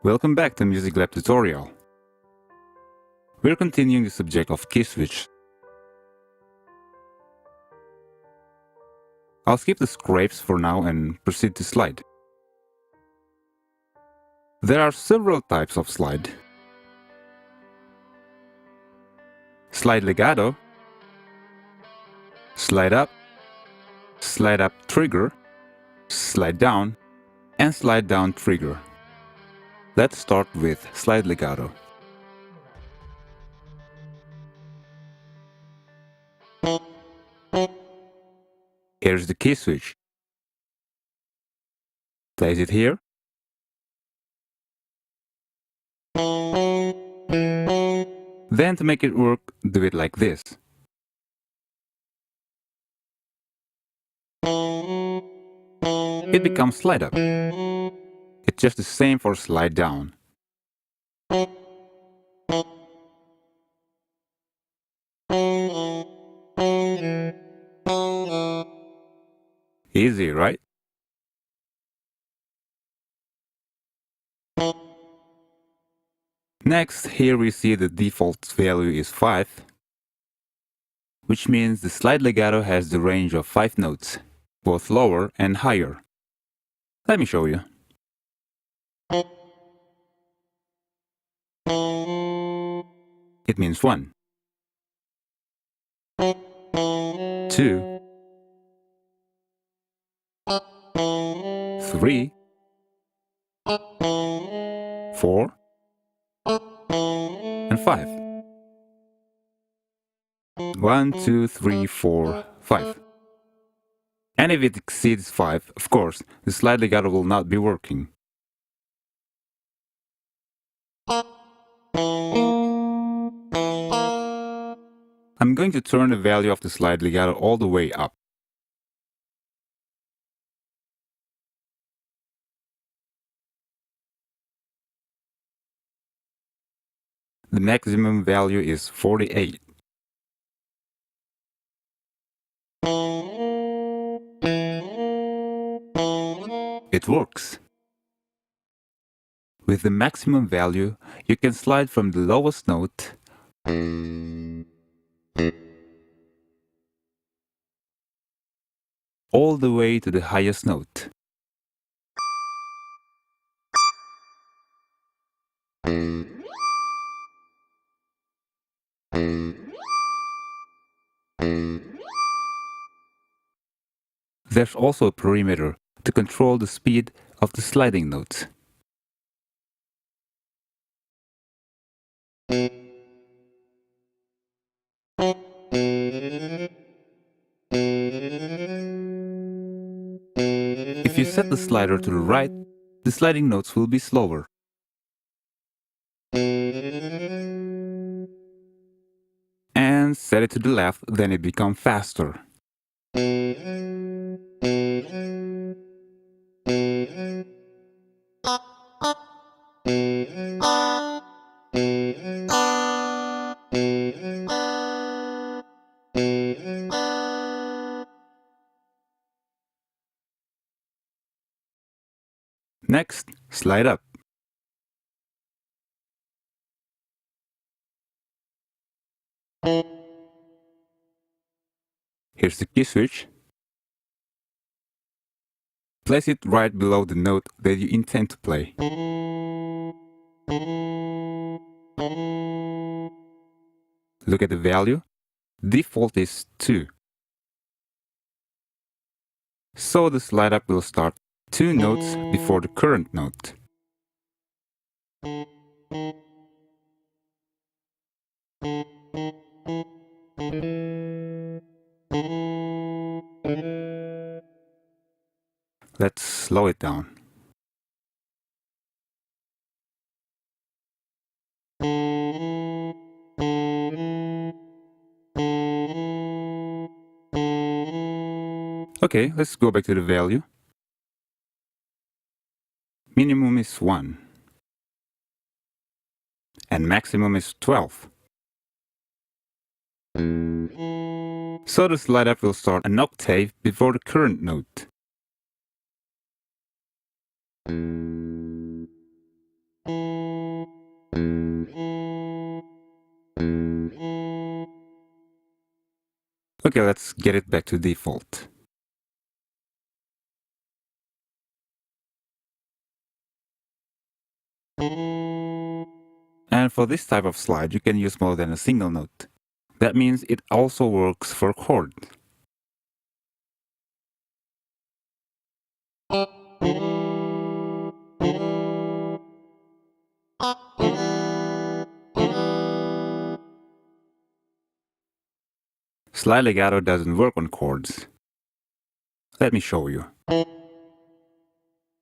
Welcome back to MusicLab tutorial. We're continuing the subject of key switch. I'll skip the scrapes for now and proceed to slide. There are several types of slide. Slide legato, slide up trigger, slide down, and slide down trigger. Let's start with slide legato. Here's the key switch. Place it here. Then to make it work, do it like this. It becomes slide up. It's just the same for slide down. Easy, right? Next, here we see the default value is 5, which means the slide legato has the range of 5 notes, both lower and higher. Let me show you. It means 1, 2, 3, 4, and 5. 1, 2, 3, 4, 5. And if it exceeds 5, of course, the slide legato will not be working. I'm going to turn the value of the slide legato all the way up. The maximum value is 48. It works. With the maximum value, you can slide from the lowest note all the way to the highest note. There's also a perimeter to control the speed of the sliding notes. If you set the slider to the right, the sliding notes will be slower. And set it to the left, then it becomes faster. Next, slide up. Here's the key switch. Place it right below the note that you intend to play. Look at the value. Default is 2. So the slide up will start 2 notes before the current note. Let's slow it down. Okay, let's go back to the value. Minimum is 1. And maximum is 12. So the slide up will start an octave before the current note. Okay, let's get it back to default. And for this type of slide, you can use more than a single note. That means it also works for chords. Slide legato doesn't work on chords. Let me show you.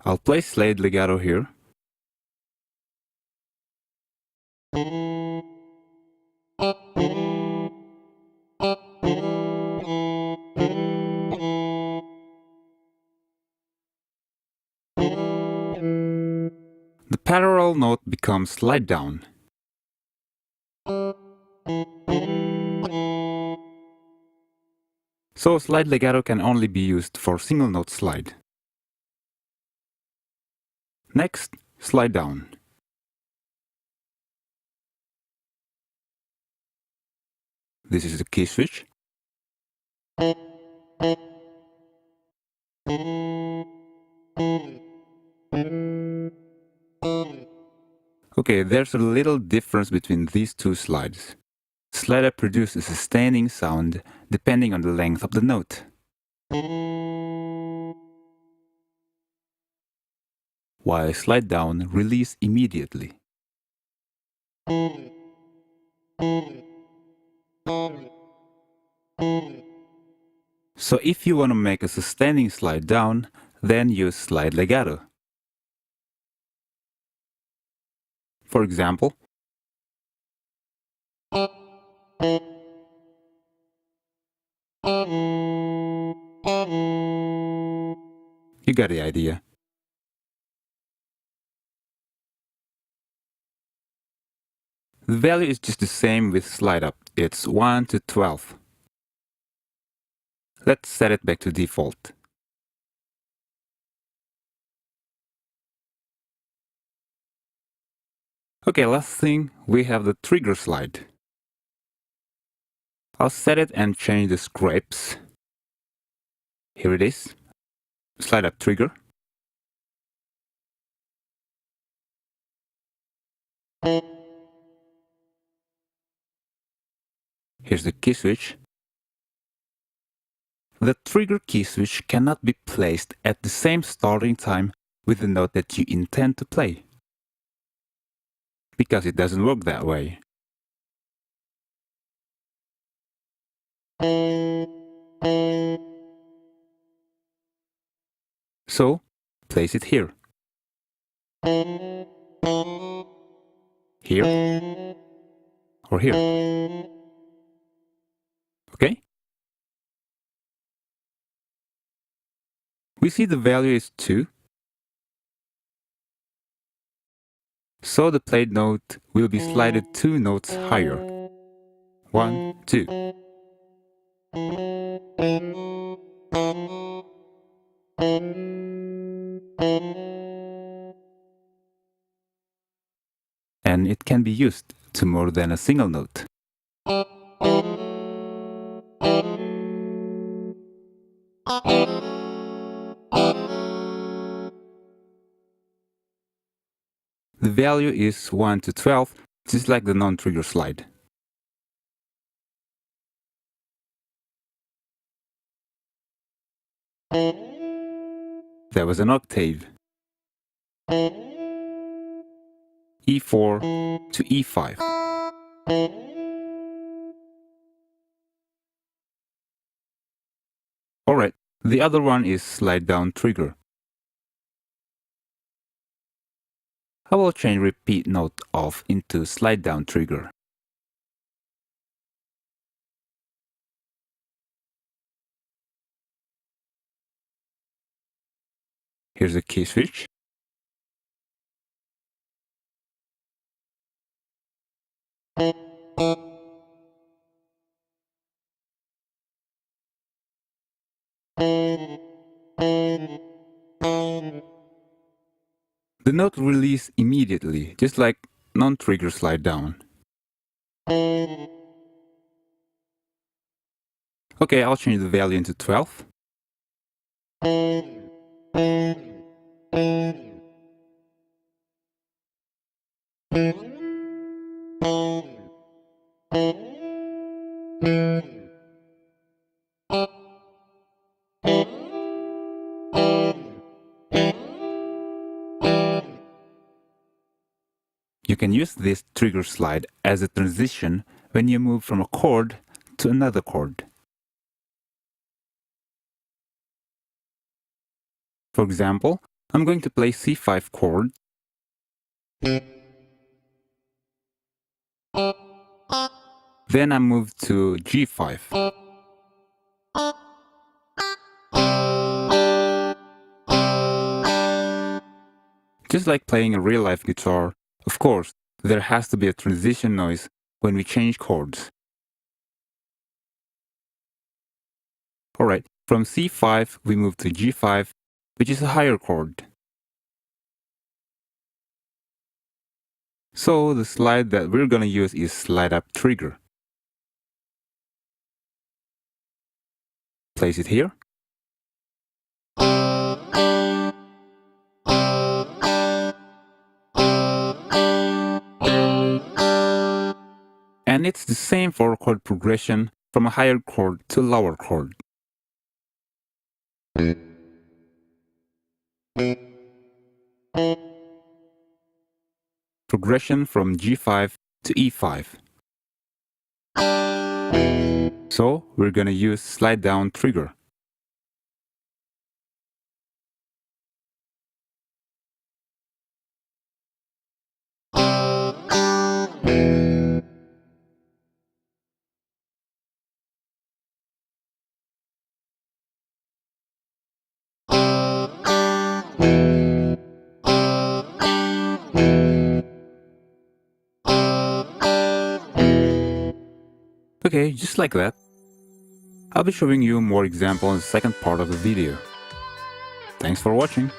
I'll play slide legato here. The parallel note becomes slide down. So slide legato can only be used for single note slide. Next, slide down. This is the key switch. Okay, there's a little difference between these two slides. Slider produces a sustaining sound depending on the length of the note, while slide down release immediately. So if you want to make a sustaining slide down, then use slide legato. For example, you got the idea. The value is just the same with slide up. It's 1 to 12. Let's set it back to default. Okay, last thing, we have the trigger slide. I'll set it and change the scrapes. Here it is. Slide up trigger. Here's the key switch. The trigger key switch cannot be placed at the same starting time with the note that you intend to play, because it doesn't work that way. So, place it here. Here. Or here. Okay? We see the value is 2. So the played note will be slided 2 notes higher. 1, 2. And it can be used to more than a single note. The value is 1 to 12, just like the non-trigger slide. There was an octave. E4 to E5. Alright, the other one is slide down trigger. I will change repeat note off into slide down trigger. Here's the key switch. The note release immediately, just like non-trigger slide down. Okay, I'll change the value into 12. You can use this trigger slide as a transition when you move from a chord to another chord. For example, I'm going to play C5 chord, then I move to G5. Just like playing a real-life guitar, of course, there has to be a transition noise when we change chords. Alright, from C5 we move to G5, which is a higher chord. So the slide that we're gonna use is slide up trigger. Place it here. And it's the same for chord progression from a higher chord to lower chord. Progression from G5 to E5. So we're gonna use slide down trigger. Okay, just like that. I'll be showing you more examples in the second part of the video. Thanks for watching.